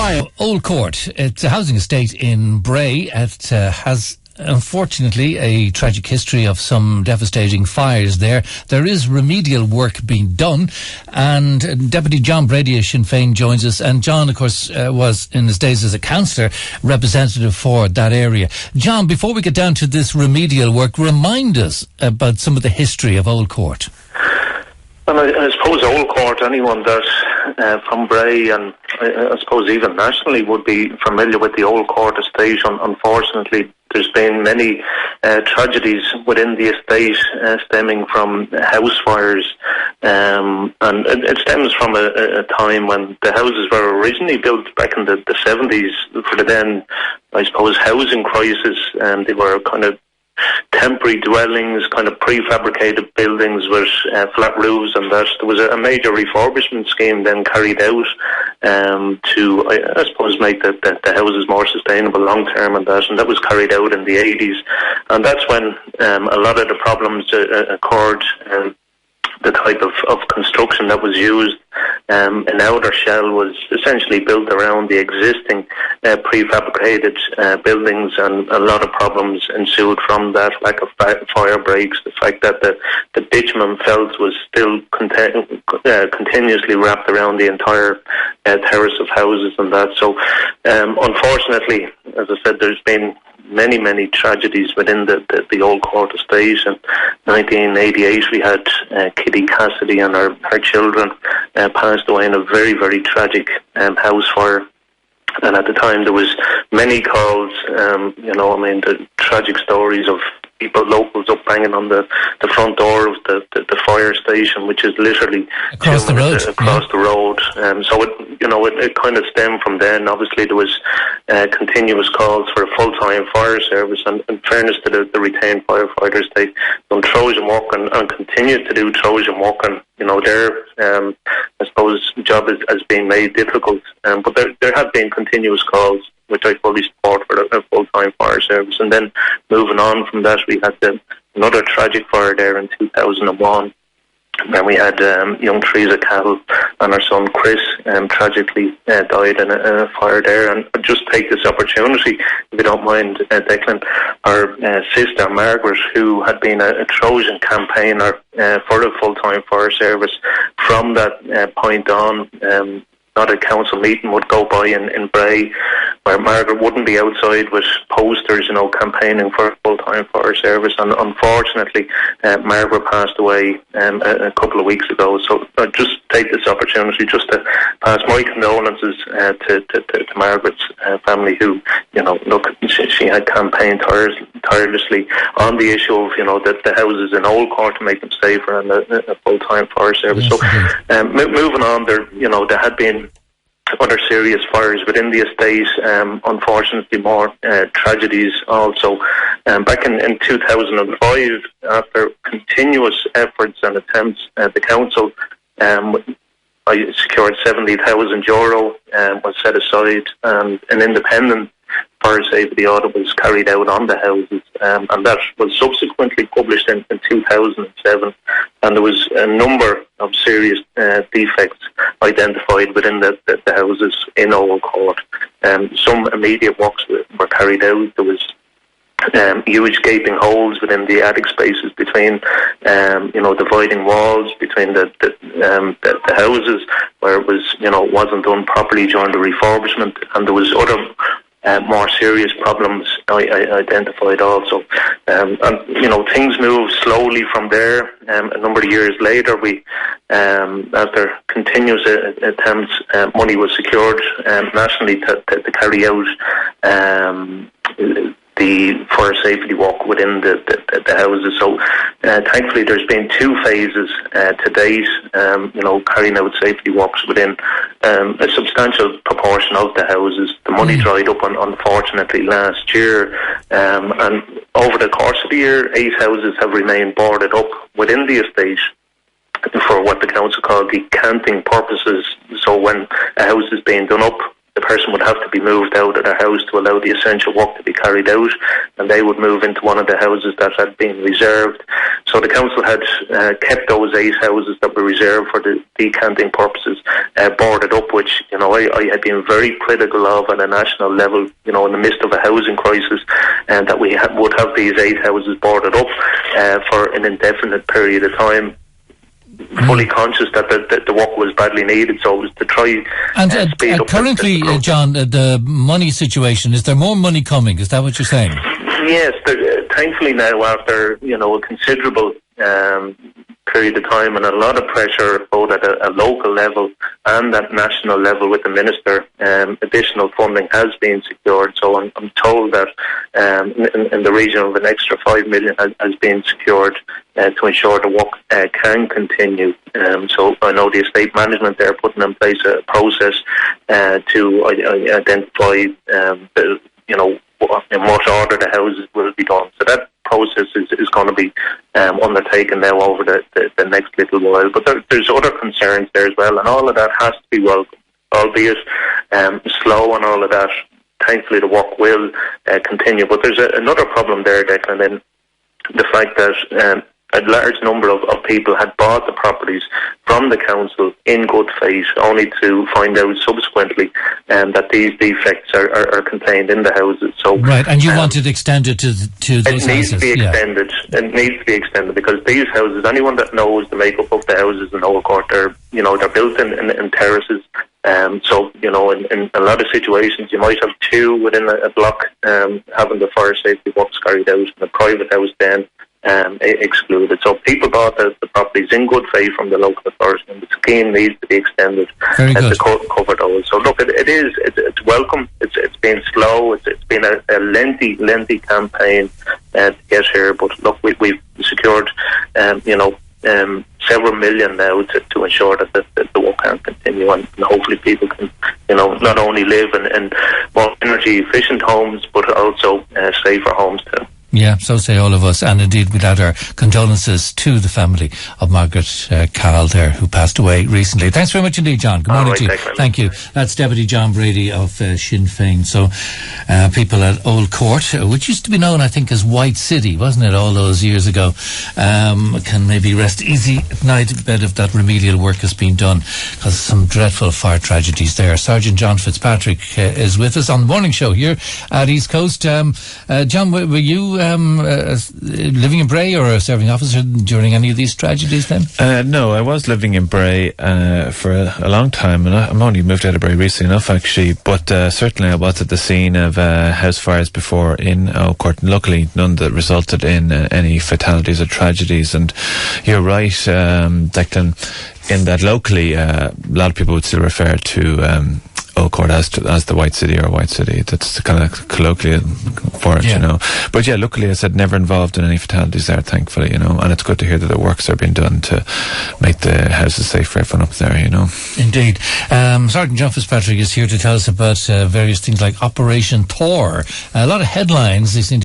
fire. Old Court. It's a housing estate in Bray. It has, unfortunately, a tragic history of some devastating fires there. There is remedial work being done, and Deputy John Brady of Sinn Féin joins us. And John, of course, was in his days as a councillor representative for that area. John, before we get down to this remedial work, remind us about some of the history of Old Court. Well, I suppose Old Court, anyone that from Bray and I suppose even nationally would be familiar with the Old Court estate. Unfortunately, there's been many tragedies within the estate stemming from house fires, and it stems from a time when the houses were originally built back in the 70s for the then, I suppose, housing crisis, and they were kind of temporary dwellings, kind of prefabricated buildings with flat roofs and that. There was a major refurbishment scheme then carried out to, I suppose, make the houses more sustainable long term and that was carried out in the 80s. And that's when a lot of the problems occurred. The type of construction that was used, an outer shell was essentially built around the existing prefabricated buildings, and a lot of problems ensued from that. Lack of fire breaks, the fact that the bitumen felt was still continuously wrapped around the entire terrace of houses and that. So unfortunately, as I said, there's been many tragedies within the Old Court estate. In 1988 we had Kitty Cassidy and her children passed away in a very tragic house fire. And at the time there was many calls, the tragic stories of people, locals up banging on the front door of the fire station, which is literally across the road. The road. So it kind of stemmed from then. Obviously there was continuous calls for a full-time fire service, and in fairness to the retained firefighters, they done Trojan work and continue to do Trojan work, and their I suppose job has been made difficult, but there have been continuous calls, which I fully support, for a full-time fire service. And then moving on from that, we had another tragic fire there in 2001. Then we had young Teresa Cahill and her son Chris tragically died in a fire there. And I'd just take this opportunity, if you don't mind, Declan, our sister Margaret, who had been a Trojan campaigner for the full-time fire service. From that point on, not a council meeting would go by in Bray where Margaret wouldn't be outside with posters, campaigning for a full-time fire service. And unfortunately, Margaret passed away a couple of weeks ago. So I just take this opportunity just to pass my condolences to Margaret's family, who, she had campaigned tirelessly on the issue of, the houses in Old Court to make them safer and a full-time fire service. Yes, so moving on, there had been other serious fires within the estate, unfortunately more tragedies also. Back in 2005, after continuous efforts and attempts, the council I secured €70,000 was set aside, and an independent fire safety audit was carried out on the houses, and that was subsequently published in 2007, and there was a number of serious defects identified within the houses in Old Court. Some immediate works were carried out. There was huge gaping holes within the attic spaces between, dividing walls between the houses, where it was, wasn't done properly during the refurbishment, and there was other more serious problems I identified also. And things moved slowly from there. A number of years later, we, after continuous attempts, money was secured nationally to carry out the fire safety work within the houses. So thankfully there's been 2 phases to date, carrying out safety works within a substantial proportion of the houses. The money dried up unfortunately last year, and over the course of the year 8 houses have remained boarded up within the estate for what the council called decanting purposes. So when a house is being done up, the person would have to be moved out of their house to allow the essential work to be carried out, and they would move into one of the houses that had been reserved. So the council had kept those 8 houses that were reserved for the decanting purposes boarded up, which, you know, I had been very critical of at a national level, you know, in the midst of a housing crisis, and that we would have these 8 houses boarded up for an indefinite period of time. Fully conscious that the work was badly needed, so it was to try and speed up. Currently, John, the money situation, is there more money coming? Is that what you're saying? Yes, thankfully now, after, you know, a considerable period of time and a lot of pressure both at a local level and at national level with the minister, additional funding has been secured. So I'm told that in the region of an extra 5 million has been secured to ensure the work can continue. So I know the estate management there putting in place a process to identify in what order the houses will be done. So that process is going to be undertaken now over the next little while. But there's other concerns there as well, and all of that has to be welcome, albeit slow and all of that. Thankfully, the work will continue. But there's another problem there, Declan, in the fact that a large number of people had bought the properties from the council in good faith, only to find out subsequently that these defects are contained in the houses. So right, and you want it extended to those houses? It needs to be extended. Yeah. It needs to be extended because these houses, anyone that knows the makeup of the houses in Old Court, they're built in terraces. So, you know, in a lot of situations, you might have 2 within a block having the fire safety works carried out, and a private house then excluded. So people bought the properties in good faith from the local authority, and the scheme needs to be extended to cover those. So look, it's welcome. It's been slow. It's been a lengthy campaign to get here. But look, we've secured several million now to ensure that the work can continue, and hopefully people can, you know, not only live in more energy efficient homes but also safer homes too. Yeah, so say all of us. And indeed, we'd add our condolences to the family of Margaret Carroll there, who passed away recently. Thanks very much indeed, John. Good morning to you. Thank you. That's Deputy John Brady of Sinn Féin. So, people at Old Court, which used to be known, I think, as White City, wasn't it, all those years ago, can maybe rest easy at night in bed if that remedial work has been done, because some dreadful fire tragedies there. Sergeant John Fitzpatrick is with us on the morning show here at East Coast. John, were you living in Bray or a serving officer during any of these tragedies then? No, I was living in Bray for a long time, and I'm only moved out of Bray recently enough actually, but certainly I was at the scene of house fires before in Old Court, and luckily none that resulted in any fatalities or tragedies. And you're right, Declan, in that locally a lot of people would still refer to Old Court as the White City or White City. That's the kind of colloquial for it, you know. But yeah, luckily, I said, never involved in any fatalities there, thankfully, you know. And it's good to hear that the works are being done to make the houses safe for everyone up there, you know. Indeed. Sergeant John Fitzpatrick is here to tell us about various things like Operation Thor. A lot of headlines. They seem